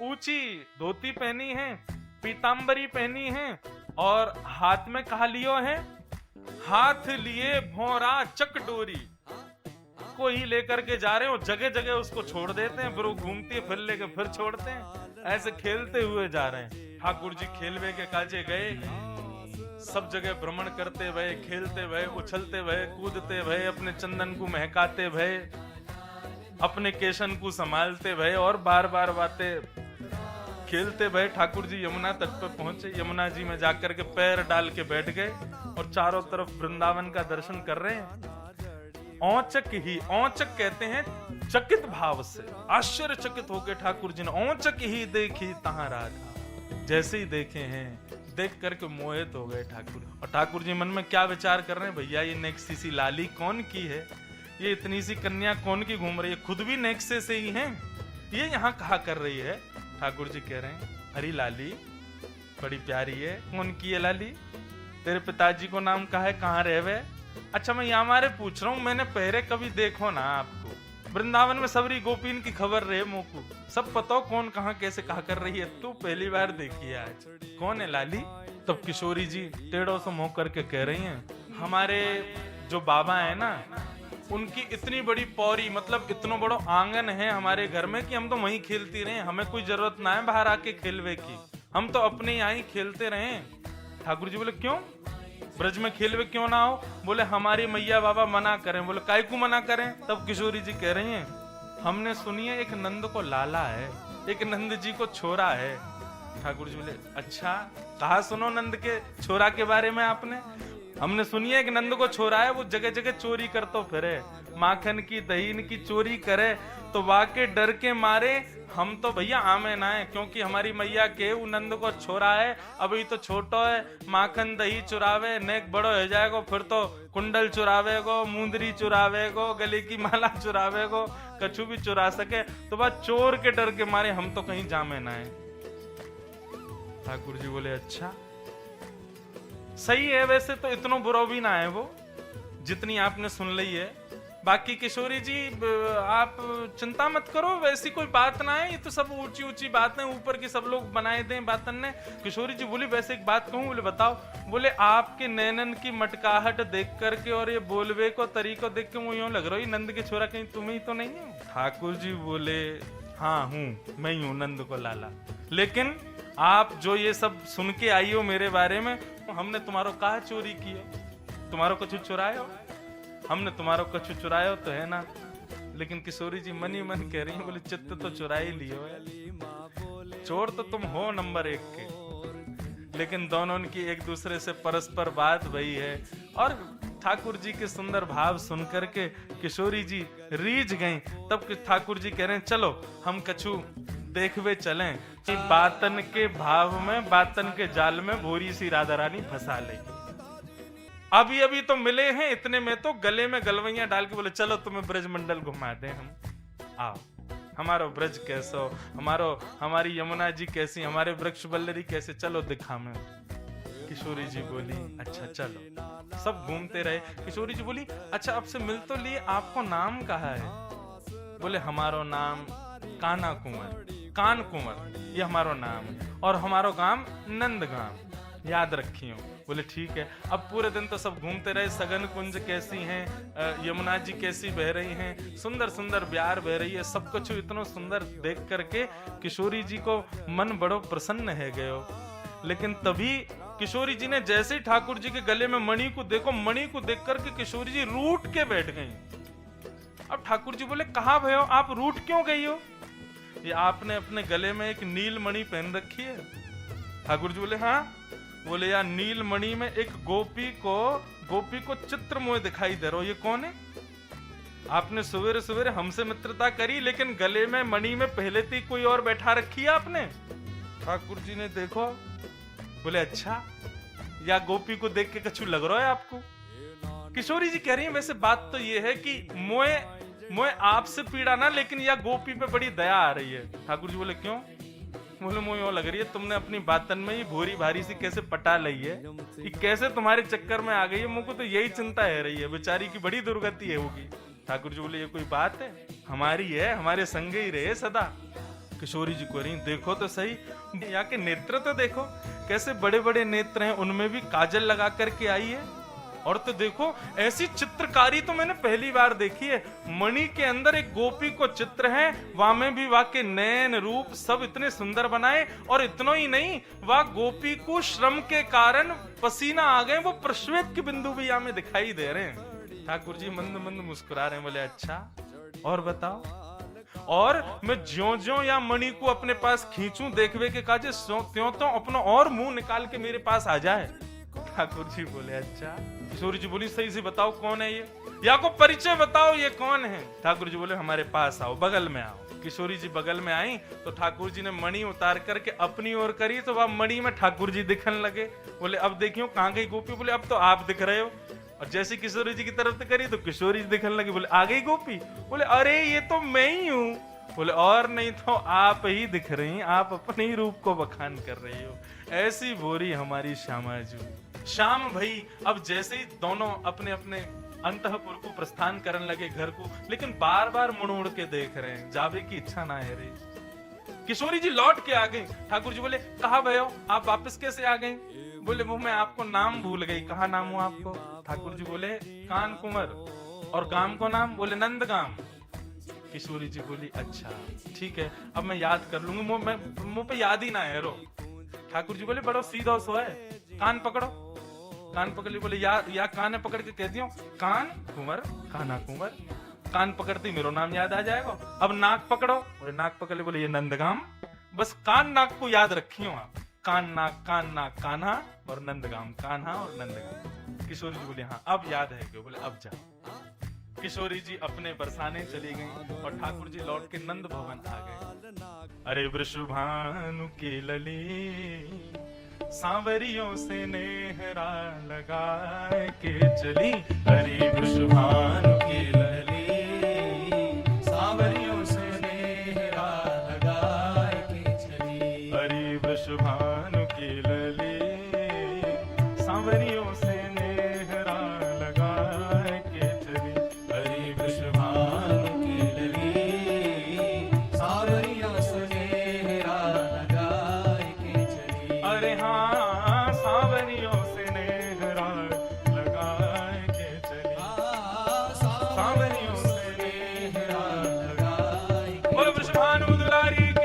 ऊंची धोती पहनी है, पीतांबरी पहनी है और हाथ में कहा लियो है, हाथ लिए भौरा चकडोरी को ही लेकर के जा रहे हो। जगह जगह उसको छोड़ देते हैं, फिर वो घूमती है, फिर लेके फिर छोड़ते हैं, ऐसे खेलते हुए जा रहे हैं। ठाकुर जी खेलवे के काजे गए, सब जगह भ्रमण करते भये, खेलते भये, उछलते भये, कूदते भये, अपने चंदन को महकाते भये, अपने केशन को संभालते भये और बार बार बातें खेलते भये। ठाकुर जी यमुना तट पर पहुंचे, यमुना जी में जाकर के पैर डाल के बैठ गए और चारों तरफ वृंदावन का दर्शन कर रहे हैं। औचक ही, औचक कहते हैं चकित भाव से, आश्चर्यचकित होकर ठाकुर जी ने औचक ही देखी तहां राधा, जैसे ही देखे हैं देख करके मोहित हो गए ठाकुर। और ठाकुर जी मन में क्या विचार कर रहे हैं, भैया ये नेक्सी सी लाली कौन की है, ये इतनी सी कन्या कौन की घूम रही है, खुद भी नेक्से से ही हैं, ये यहाँ कहा कर रही है। ठाकुर जी कह रहे हैं, अरे लाली बड़ी प्यारी है, कौन की है लाली, तेरे पिताजी को नाम कहा है, कहाँ रहे? अच्छा मैं यहाँ मारे पूछ रहा हूँ, मैंने पहले कभी देखो ना आपको, वृंदावन में सबरी गोपीन की खबर रहे मोकू, सब पता कौन कहाँ कैसे कहा कर रही है, तू पहली बार देखी है आज, कौन है लाली? तब किशोरी जी टेढ़ों से मुंह करके कह रही हैं, हमारे जो बाबा है ना, उनकी इतनी बड़ी पौरी, मतलब इतना बड़ा आंगन है हमारे घर में कि हम तो वहीं खेलती रहे, हमें कोई जरूरत ना है बाहर आके खेलवे की, हम तो अपने यहाँ ही खेलते रहे। ठाकुर जी बोले क्यों, ब्रज में खेलवे क्यों ना हो? बोले हमारी मैया बाबा मना करें। बोले काय को मना करें? तब किशोरी जी कह रही हैं, हमने सुनी है एक नंद को लाला है, एक नंद जी को छोरा है। ठाकुर जी बोले अच्छा, कहा सुनो नंद के छोरा के बारे में आपने? हमने सुनी है एक नंद को छोरा है, वो जगह जगह चोरी करतो फिरे, माखन की दहीन की चोरी करे, तो वाके डर के मारे हम तो भैया आमे ना है, क्योंकि हमारी मैया के वो नंद को छोरा है, अभी तो छोटो है, माखन दही चुरावे, नेक बड़ो हो जाएगो, फिर तो कुंडल चुरावेगो, मुंदरी चुरावेगो, गले की माला चुरावेगो, कछु भी चुरा सके, तो बस चोर के डर के मारे हम तो कहीं जामे ना है। ठाकुर जी बोले अच्छा सही है, वैसे तो इतना बुरा भी ना है वो, जितनी आपने सुन ली है। बाकी किशोरी जी आप चिंता मत करो, वैसी कोई बात ना है, ये तो सब ऊंची ऊंची बातें ऊपर की सब लोग बनाए दें बातन ने। किशोरी जी बोली वैसे एक बात कहूं? बोले बताओ। बोले आपके नैनन की मटकाहट देख करके और ये बोलवे को तरीको देख के मुझे यूं लग रहा है नंद के छोरा कहीं तुम ही तो नहीं हो। ठाकुर जी बोले हाँ हूं, मैं ही हूं नंद को लाला, लेकिन आप जो ये सब सुन के आई हो मेरे बारे में, हमने तुम्हारो कहा चोरी की हो, तुम्हारो कछु चुराए हो? हमने तुम्हारो कछु चुराए हो तो है ना। लेकिन किशोरी जी मन ही मन कह रही है, बोले चित्त तो चुरा ही लियो है, चोर तो तुम हो नंबर 1 के, लेकिन दोनों की एक दूसरे से परस्पर बात वही है। और ठाकुर जी के सुंदर भाव सुन करके किशोरी जी रीझ गईं। तब ठाकुर जी कह रहे हैं चलो हम कछु देखवे चलें, बातन के भाव में, बातन के जाल में भोरी सी राधा रानी फंसा ले। अभी अभी तो मिले हैं, इतने में तो गले में गलवैया डाल के बोले चलो तुम्हें ब्रज मंडल घुमा दे हम, आओ हमारो ब्रज कैसो, हमारी यमुना जी कैसी, हमारे वृक्ष बल्लरी कैसे, चलो दिखा में। किशोरी जी बोली अच्छा चलो। सब घूमते रहे। किशोरी जी बोली अच्छा अब से मिल तो लिए, आपको नाम कहा है? बोले हमारो नाम काना कुंवर, कान कुंवर ये हमारो नाम है, और हमारो गांव नंद गांव, याद रखियो। बोले ठीक है। अब पूरे दिन तो सब घूमते रहे, सगन कुंज कैसी हैं, यमुना जी कैसी बह रही हैं, सुंदर सुंदर ब्यार बह रही है, सब कुछ इतना सुंदर देख करके किशोरी जी को मन बड़ो प्रसन्न है गयो। लेकिन तभी किशोरी जी ने जैसे ही ठाकुर जी के गले में मणि को देखो, मणि को देख करके किशोरी जी रूठ के बैठ गई। अब ठाकुर जी बोले कहाँ भयो, आप रूठ क्यों गई हो? ये आपने अपने गले में एक नील मणि पहन रखी है। ठाकुर जी बोले हाँ। बोले यार नील मणि में एक गोपी को चित्र मोह दिखाई दे रहा हो, ये कौन है? आपने सवेरे सवेरे हमसे मित्रता करी, लेकिन गले में मणि में पहले थी कोई और बैठा रखी है आपने। ठाकुर जी ने देखो, बोले अच्छा, या गोपी को देख के कछु लग रहा है आपको? किशोरी जी कह रही है वैसे बात तो ये है कि मोए आपसे पीड़ा ना, लेकिन या गोपी पे बड़ी दया आ रही है। ठाकुर जी बोले क्यों? बोले मुझे यूं लग रही है तुमने अपनी बातन में ही भोरी भारी सी कैसे पटा ली है, कि कैसे तुम्हारे चक्कर में आ गई है, मुझको तो यही चिंता है रही है, बेचारी की बड़ी दुर्गति है होगी। ठाकुर जी बोले ये कोई बात है, हमारी है, हमारे संग ही रहे सदा। किशोरी जी को रही, देखो तो सही, यहाँ के नेत्र तो देखो कैसे बड़े बड़े नेत्र हैं, उनमें भी काजल लगा करके आई है। और तो देखो ऐसी चित्रकारी तो मैंने पहली बार देखी है। मणि के अंदर एक गोपी को चित्र है, वहां में भी वहां के नैन रूप सब इतने सुंदर बनाए। और इतना ही नहीं, वह गोपी को श्रम के कारण पसीना आ गए, वो प्रश्वेत के बिंदु भी यहाँ में दिखाई दे रहे हैं। ठाकुर जी मंद मंद मुस्कुरा रहे हैं, बोले अच्छा और बताओ। और मैं ज्यो ज्यो या मणि को अपने पास खींचूं, देखवे के काजे त्यों तो अपना और मुंह निकाल के मेरे पास आ जाए। ठाकुर जी बोले अच्छा। किशोरी जी बोली सही से बताओ कौन है ये, या को परिचय बताओ ये कौन है। ठाकुर जी बोले हमारे पास आओ, बगल में आओ। किशोरी जी बगल में आई तो ठाकुर जी ने मणि उतार करके अपनी ओर करी, तो वह मणि में ठाकुर जी दिखने लगे। बोले अब देखियो कहां गई गोपी, बोले अब तो आप दिख रहे हो। और जैसे किशोरी जी की तरफ करी तो किशोरी जी दिखने लगी, बोले आ गई गोपी, बोले अरे ये तो मैं ही हूं। बोले और नहीं तो आप ही दिख रही, आप अपने ही रूप को बखान कर रही हो। ऐसी भोरी हमारी श्यामा जी। श्याम भाई अब जैसे ही दोनों अपने अपने अंतःपुर को प्रस्थान करने लगे घर को, लेकिन बार बार मुड़ मुड़ के देख रहे हैं, जावे की इच्छा ना है रे। किशोरी जी लौट के आ गई। ठाकुर जी बोले कहा भयो, आप वापस कैसे आ गई। बोले वो मैं आपको नाम भूल गई, कहा नाम हुआ आपको। ठाकुर जी बोले कान कुंवर। और गांव को नाम, बोले नंदगाम। किशोरी जी बोली अच्छा ठीक है, अब मैं याद कर लूंगी, मुंह पे याद ही ना है रो। ठाकुर जी बोले बड़ो सीधा सो है, कान पकड़ो। कान पकड़ ली, बोले या कान पकड़ के कह दियो कान कुंवर, काना कुंवर। कान पकड़ती मेरा नाम याद आ जाएगा। अब नाक पकड़ो, बोले नाक पकड़ ली, बोले ये नंदगाम। बस कान नाक को याद रखियो आप, कान नाक कान्हा और नंदगाम, कान्हा और नंदगाम। किशोरी जी बोले हाँ अब याद है क्यों, बोले अब जाओ। किशोरी जी अपने बरसाने चली गई और ठाकुर जी लौट के नंद भवन आ गए। अरे वृषभानु की लली सांवरियों से नेहरा लगा के चली। अरे वृषभानु की लली सांवरियों से नेहरा लगा के चली। अरे वृषभानु की लली सांवरियों से नेहरा लगा के चली। अरे वृषभानु की लली सांवरियों से नेहरा लगा के चली। अरे हाँ सांवरियों से नेहरा लगा के चली, सांवरियों से नेहरा लगा के। बोलो वृषभानु दुलारी की।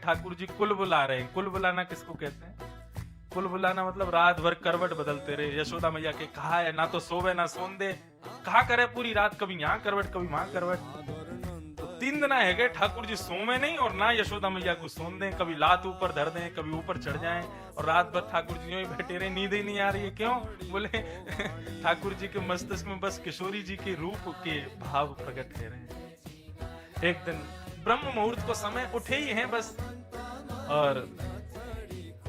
ठाकुर जी कुल बुला रहे हैं। कुल बुलाना किसको कहते हैं? कुल बुलाना मतलब रात भर करवट बदलते रहे। यशोदा मैया के कहा है ना तो सोवे ना सोन दे, कहा करे पूरी रात, कभी यहाँ करवट कभी वहां करवट। तो 3 दिन है गए ठाकुर जी सोवे नहीं और ना यशोदा मैया को सोन दें, कभी लात ऊपर धर दें, कभी ऊपर चढ़ जाएं और रात भर ठाकुर जी यूं ही बैठे रहे, नींद ही नहीं आ रही है। क्यों? बोले ठाकुर जी के मस्तिष्क में बस किशोरी जी के रूप के भाव प्रकट हो रहे हैं। एक दिन ब्रह्म मुहूर्त को समय उठे ही हैं बस, और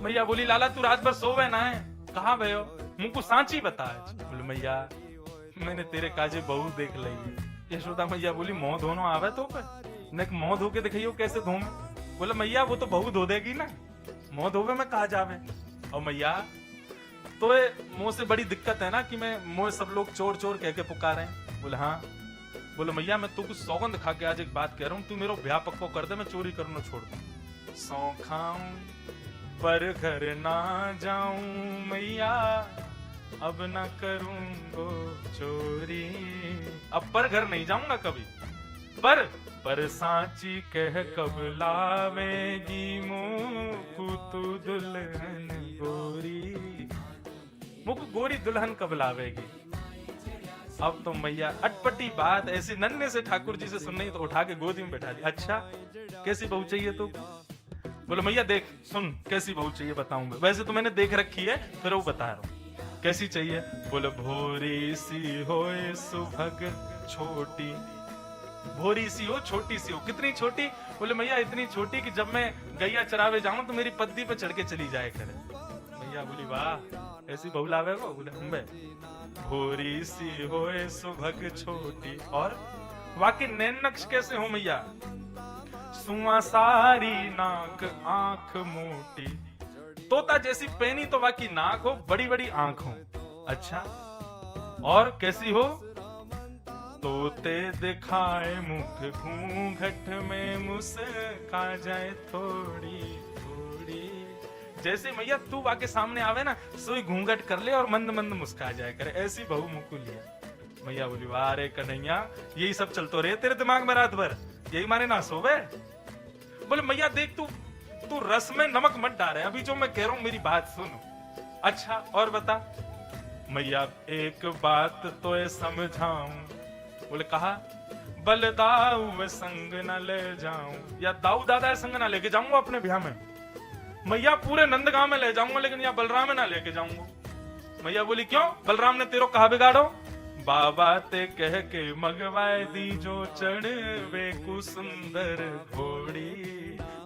मैया बोली लाला तू रात भर सोवे ना है, कहाँ गए हो? मुझको सांची बता। बोले मैया मैंने तेरे काजे बहू देख ली है। यशोदा मैया बोली मुंह धोनो आवे तो पे न, मुंह धो के दिखाइयो कैसे धो में। बोले मैया वो तो बहू धो देगी ना, मुंह धोवे में कहा जावे। और मैया तो मुंह से बड़ी दिक्कत है ना कि मैं मुंह सब लोग चोर चोर कह के पुकारे। बोले हाँ। बोले मैया मैं तो कुछ सौगंध खा के आज एक बात कह रहा हूँ, तू मेरा ब्याह पक्को कर दे, मैं चोरी करना छोड़ दूं। सौ खाऊं पर घर ना जाऊं मैया, अब ना करूंगो चोरी। अब पर घर नहीं जाऊंगा कभी, पर सांची कह कब लावेगी मुझको तू दुल्हन गोरी, मुझको गोरी दुल्हन कब लावेगी। अब तो मैया अटपटी बात ऐसी नन्हे से ठाकुर जी से सुननी तो उठा के गोदी में बैठा दी। अच्छा कैसी बहू चाहिए तू? बोले मैया देख सुन कैसी बहू चाहिए बताऊंगा, वैसे तो मैंने देख रखी है फिर वो बता रहा हूँ कैसी चाहिए। बोले भोरी सी होए सुभग छोटी, भोरी सी हो छोटी सी हो। कितनी छोटी? बोले मैया इतनी छोटी कि जब मैं गैया चरावे जाऊं तो मेरी पद्दी पे चढ़ के चली जाए करे। मैया बोली वाह ऐसी बहू लावे को? बोले हम भोरी सी होए सुभग छोटी। और वाकई नैन नक्श कैसे हो मैया? सुआ सारी नाक आंख मोटी, तोता जैसी पैनी तो वाकई नाक हो, बड़ी बड़ी आंख हो। अच्छा और कैसी हो? तोते दिखाए मुख घूंघट में मुस्का जाए थोड़ी थोड़ी। जैसे मैया तू वाके सामने आवे ना सोई घूंघट कर ले और मंद मंद मुस्का जाए करे, ऐसी बहू मुझको लिया। मैया बोली वाह रे कन्हैया यही सब चलतो रहे तेरे दिमाग में रात भर, यही माने ना सोवे। बोले मैया देख तू रस में नमक मत डाले, अभी जो मैं कह रहा हूं मेरी बात सुन। अच्छा और बता। मैया एक बात तो समझाऊं। बोले कहा बलदाऊ संग न ले जाऊं, या दाऊ दादा संग ना लेके जाऊंगा अपने ब्याह में। मैया पूरे नंदगांव में ले जाऊंगा लेकिन या बलराम में ना लेके जाऊंगा। मैया बोली क्यों? बलराम ने तेरो कहा बिगाड़ो? बाबा ते कह के मगवाए दी जो चढ़वे को सुंदर घोड़ी।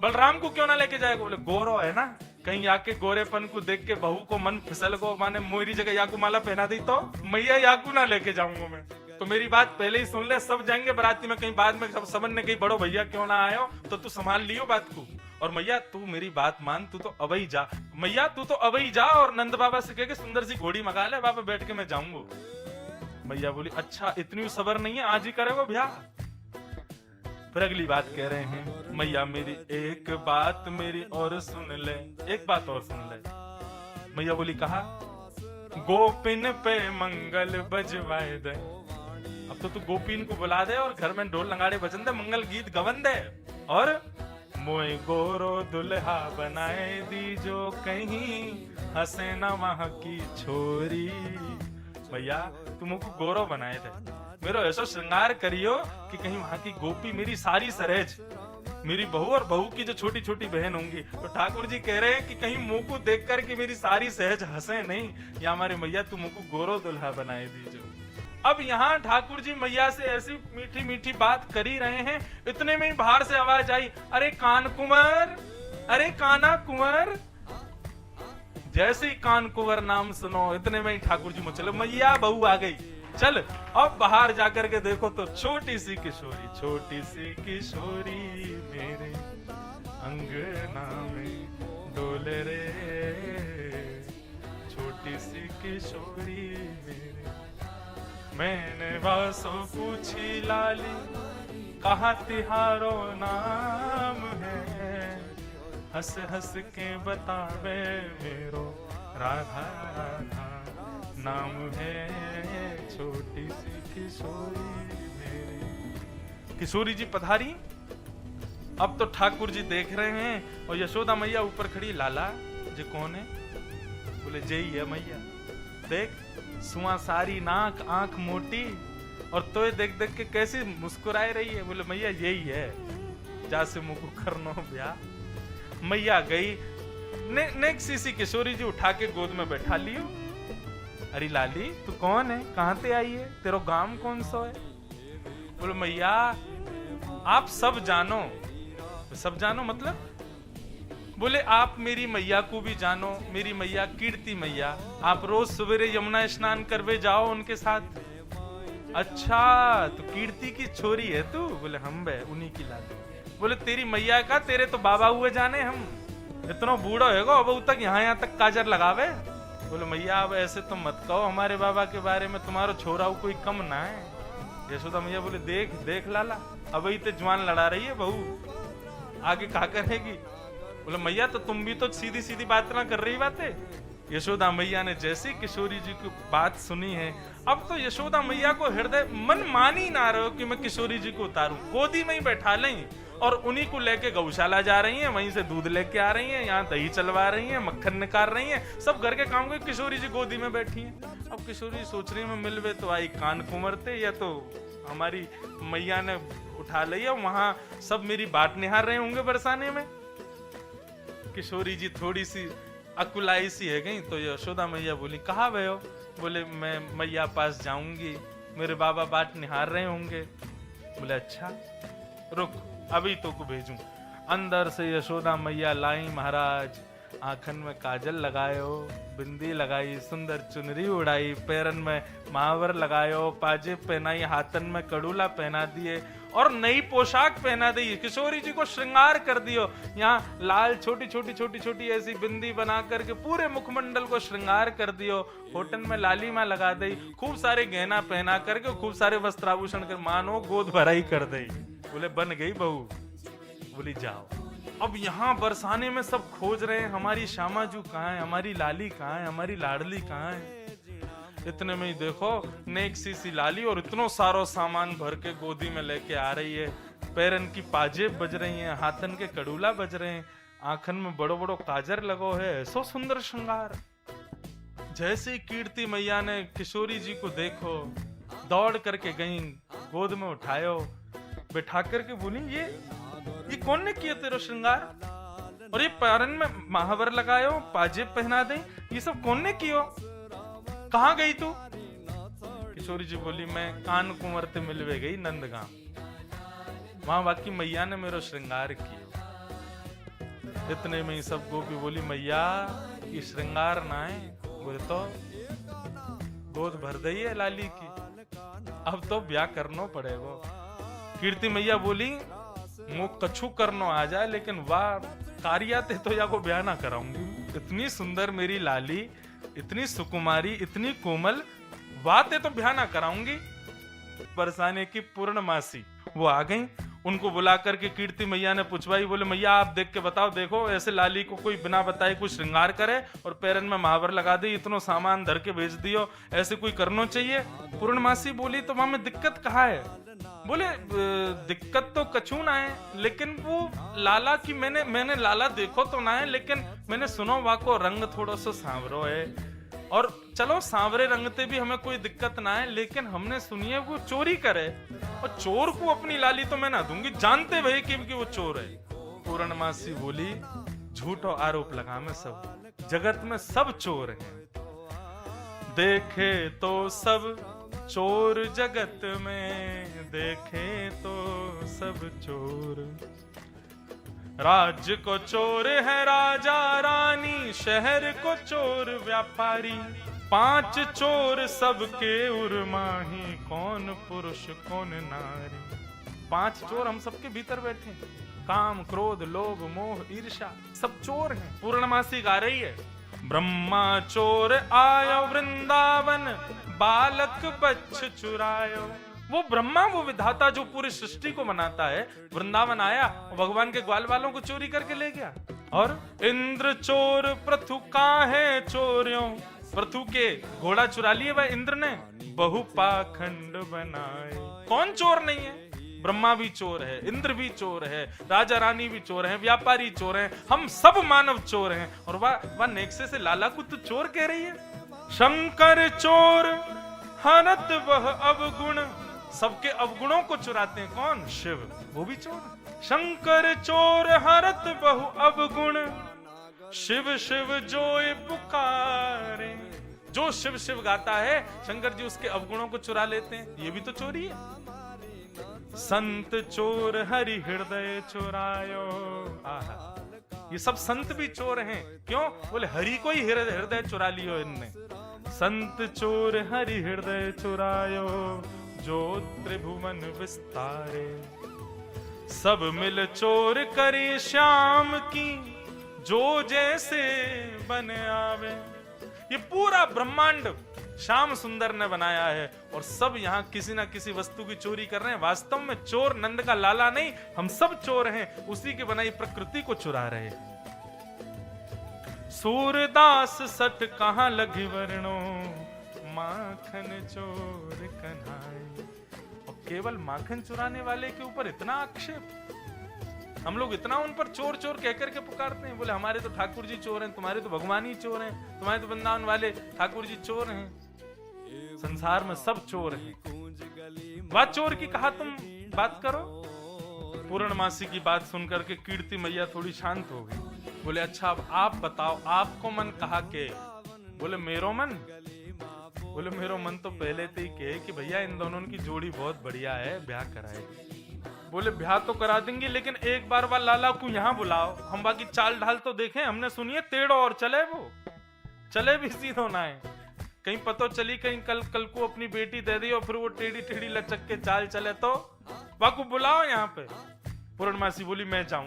बलराम को क्यों ना लेके जाएगा? बोले गोरो है ना, कहीं आके गोरेपन को देख के बहू को मन फिसल को माने मोरी जगह याकू माला पहना दी तो मैया याकू ना लेके जाऊंगा मैं। तो मेरी बात पहले ही सुन ले, सब जाएंगे बराती में, कहीं बाद में सब समझने कहीं बड़ो भैया क्यों ना आयो, तो तू संभाल लियो बात को। और मैया तू मेरी बात मान, तू तो अबई जा। मैया तू तो अबई जा और नंद बाबा से कह के सुंदर सी घोड़ी मंगा ले, वहां पे बैठ के मैं जाऊंगा। मैया बोली अच्छा इतनी सबर नहीं है, आज ही करेगो ब्याह? फिर अगली बात कह रहे हैं मैया मेरी एक बात मेरी और सुन ले, एक बात और सुन ले। मैया बोली कहा गोपिन पे मंगल बजवाए दे। अब तो तू गोपिन को बुला दे और घर में ढोल नगाड़े बजन दे, मंगल गीत गवन दे, और मोए गोरो दुल्हा बनाए दी जो कहीं हंसे न वहां की छोरी। भैया तुम मुझको गोरो बनाए थे, मेरा ऐसा श्रृंगार करियो कि कहीं वहां की गोपी मेरी सारी सरेज, मेरी बहू और बहू की जो छोटी छोटी बहन होंगी, तो ठाकुर जी कह रहे हैं कि कहीं मुंह को देख कर के मेरी सारी सहज हंसे नहीं, या हमारे मैया तुम मुझको गोरो दुल्हा बनाए दीजिए। अब यहाँ ठाकुर जी मैया से ऐसी मीठी मीठी बात कर ही रहे हैं, इतने में ही बाहर से आवाज आई, अरे कान कुंवर, अरे काना कुंवर। जैसे ही कान कुंवर नाम सुनो इतने में ही ठाकुर जी मुझे मैया बहू आ गई। चल अब बाहर जाकर के देखो तो छोटी सी किशोरी, छोटी सी किशोरी मेरे अंगना में डोले रे, छोटी सी किशोरी मेरे। मैंने वासो पूछी लाली कहा तिहारो नाम है, हंस हंस के बतावे मेरो राधा राधा नाम है, छोटी सी किशोरी मेरी। किशोरी जी पधारी। अब तो ठाकुर जी देख रहे हैं और यशोदा मैया ऊपर खड़ी, लाला जी कौन है? बोले जय है मैया, देख सुआ सारी नाक आंख मोटी और तो ये देख देख के कैसी मुस्कुराए रही है। बोले मैया यही है, जा से मुकु करनो ब्याह। मैया गई, नेक सीसी किशोरी जी उठा के गोद में बैठा लियो। अरे लाली तू कौन है, कहां से आई है, तेरा गांव कौन सा है? बोले मैया आप सब जानो। सब जानो मतलब? बोले आप मेरी मैया को भी जानो, मेरी मैया कीर्ति मैया, आप रोज सवेरे यमुना स्नान करवे जाओ उनके साथ। अच्छा तो कीर्ति की छोरी है तू? बोले हम बे उन्हीं की लाली। बोले तेरी मैया का, तेरे तो बाबा हुए जाने हम, इतना बूढ़ा होगा अब तक यहाँ तक काजर लगावे। बोले मैया अब ऐसे तो मत कहो हमारे बाबा के बारे में, तुम्हारा छोरा कोई कम ना है। यशोदा मैया बोले देख देख लाला, अब ही तो जवान लड़ा रही है बहू, आगे क्या करेगी? बोले मैया तो तुम भी तो सीधी सीधी बात ना कर रही बातें। यशोदा मैया ने जैसे किशोरी जी की बात सुनी है, अब तो यशोदा मैया को हृदय मन मान ही ना रहो कि मैं किशोरी जी को उतारूं, गोदी में ही बैठा लें और उन्हीं को लेके गौशाला जा रही हैं, वहीं से दूध लेके आ रही हैं, यहाँ दही चलवा रही हैं, मक्खन निकाल रही हैं, सब घर के काम को किशोरी जी गोदी में बैठी हैं। अब किशोरी जी सोच रही में मिलवे तो आई कान कुमरते, या तो हमारी मैया ने उठा लिया, वहां सब मेरी बात निहार रहे होंगे बरसाने में। किशोरी जी थोड़ी सी अकुलाई सी है गई, तो यशोदा मैया बोली कहाँ गए हो? बोले मैं मैया पास जाऊंगी, मेरे बाबा बाट निहार रहे होंगे। बोले अच्छा रुक अभी तो को भेजूं। अंदर से यशोदा मैया लाई महाराज, आंखन में काजल लगायो, बिंदी लगाई, सुंदर चुनरी उड़ाई, पैरन में महावर लगायो, पाजे पहनाई, हाथन में कड़ूला पहना दिए और नई पोशाक पहना दी। किशोरी जी को श्रृंगार कर दियो, यहाँ लाल छोटी छोटी छोटी छोटी ऐसी बिंदी बना करके पूरे मुखमंडल को श्रृंगार कर दियो, होठन में लालिमा लगा दी, खूब सारे गहना पहना करके खूब सारे वस्त्राभूषण कर, मानो गोद भराई कर दी। बोले बन गई बहू। बोली जाओ। अब यहाँ बरसाने में सब खोज रहे हैं हमारी श्यामाजू कहाँ है, हमारी लाली कहाँ है, हमारी लाडली कहाँ है। इतने में ही देखो नेक सी लाली और इतनो सारो सामान भर के गोदी में लेके आ रही है, पैरन की पाजेब बज रही हैं, हाथन के कड़ूला बज रहे हैं, आंखन में बड़ो बड़ो काजर लगो है, ऐसो सुंदर श्रृंगार। जैसे कीर्ति मैया ने किशोरी जी को देखो, दौड़ करके गई, गोद में उठायो, बैठा करके बोली ये कौन ने किया तेरा श्रृंगार, और ये पैरन में महावर लगायो, पाजेब पहना दे, ये सब कौन ने कियो, कहाँ गई तू? किशोरी जी बोली मैं कान कुंवर ते मिलवे गई नंदगांव, वहां बाकी मैया ने मेरा श्रृंगार किया। इतने में ही सब गोपी बोली मैया ये श्रृंगार ना है। बोले तो गोद भर दई है लाली की, अब तो ब्याह करना पड़ेगा। कीर्ति मैया बोली मुख कछु करनो आ जाए, लेकिन वाह कारिया ते तो या को ब्याह ना कराऊंगी। इतनी सुंदर मेरी लाली, इतनी सुकुमारी, इतनी कोमल, बातें तो ब्याह ना कराऊंगी। बरसाने की पूर्णमासी वो आ गई, उनको बुला करके कीर्ति मैया ने पूछवाई। बोले मैया आप देख के बताओ, देखो ऐसे लाली को कोई बिना बताए कुछ श्रृंगार करे और पैरन में महावर लगा दे, इतना सामान धर के भेज दियो, ऐसे कोई करना चाहिए? पूर्णमासी बोली तो वहां में दिक्कत कहाँ है? बोले दिक्कत तो कछू ना है, लेकिन वो लाला की मैंने लाला देखो तो ना है, लेकिन मैंने सुनो वहाँ को रंग थोड़ा सा सांवरो है, और चलो सांवरे रंगते भी हमें कोई दिक्कत ना है, लेकिन हमने सुनिए वो चोरी करे, और चोर को अपनी लाली तो मैं ना दूंगी, जानते भाई कि वो चोर है। पूर्णमासी बोली झूठो आरोप लगा मैं, सब जगत में सब चोर हैं, देखे तो सब चोर जगत में, देखे तो सब चोर। राज्य को चोर है राजा रानी, शहर को चोर व्यापारी, 5 चोर सबके उर्माही, कौन पुरुष कौन नारी। 5 चोर हम सबके भीतर बैठे हैं, काम क्रोध लोभ मोह ईर्ष्या सब चोर हैं। पूर्णमासी गा रही है ब्रह्मा चोर आयो वृंदावन, बालक बच्छ चुरायो। वो ब्रह्मा, वो विधाता जो पूरी सृष्टि को बनाता है, वृंदावन आया और भगवान के ग्वाल वालों को चोरी करके ले गया। और इंद्र चोर प्रथु काहे चोरियों, प्रथु के घोड़ा चुरा लिए वह इंद्र ने, बहु पाखंड बनाए। कौन चोर नहीं है? ब्रह्मा भी चोर है, इंद्र भी चोर है, राजा रानी भी चोर है, व्यापारी चोर हैं, हम सब मानव चोर हैं। और वह नेक्से से लाला को तो चोर कह रही है। शंकर चोर हनत वह अवगुण, सबके अवगुणों को चुराते हैं। कौन? शिव। वो भी चोर। शंकर चोर हरत बहु अवगुण, शिव शिव जोय पुकारे। जो शिव शिव गाता है, शंकर जी उसके अवगुणों को चुरा लेते हैं। ये भी तो चोरी है। संत चोर हरि हृदय चुरायो। आहा, ये सब संत भी चोर हैं। क्यों? बोले हरि को ही हृदय चुरा लियो इनने। संत चोर हरि हृदय चुरायो, जो त्रिभुवन विस्तारे। सब मिल चोर करे श्याम की, जो जैसे बन आवे। ये पूरा ब्रह्मांड श्याम सुंदर ने बनाया है और सब यहाँ किसी ना किसी वस्तु की चोरी कर रहे हैं। वास्तव में चोर नंद का लाला नहीं, हम सब चोर हैं। उसी की बनाई प्रकृति को चुरा रहे हैं। सूरदास सठ कहां लगी वर्णो, माखन चोर कन्हाई। और केवल माखन चुराने वाले के ऊपर इतना आक्षेप, हम लोग इतना उन पर चोर चोर कहकर के पुकारते हैं। बोले हमारे तो ठाकुर जी चोर हैं, तुम्हारे तो भगवान ही चोर हैं, तुम्हारे तो वृंदावन वाले ठाकुर जी चोर हैं। संसार में सब चोर हैं। बात चोर की कहा, तुम बात करो। पूर्णमासी की बात सुनकर के कीर्ति मैया थोड़ी शांत हो गई। बोले अच्छा अब आप बताओ, आपको मन कहा के? बोले मेरो मन? बोले मेरो मन तो पहले से ही कहे कि भैया इन दोनों की जोड़ी बहुत बढ़िया है, ब्याह कराए। बोले ब्याह तो करा देंगे, लेकिन एक बार वाला लाला को यहाँ बुलाओ, हम बाकी चाल ढाल तो देखें। हमने सुनिए टेढ़ो और चले, वो चले भी सीधो ना है। कहीं पतो चली कहीं कल को अपनी बेटी दे दी और फिर वो टेढ़ी टेढ़ी लचक के चाल चले तो वाकू बुलाओ यहाँ पे। पूर्णमासी बोली मैं जाऊं।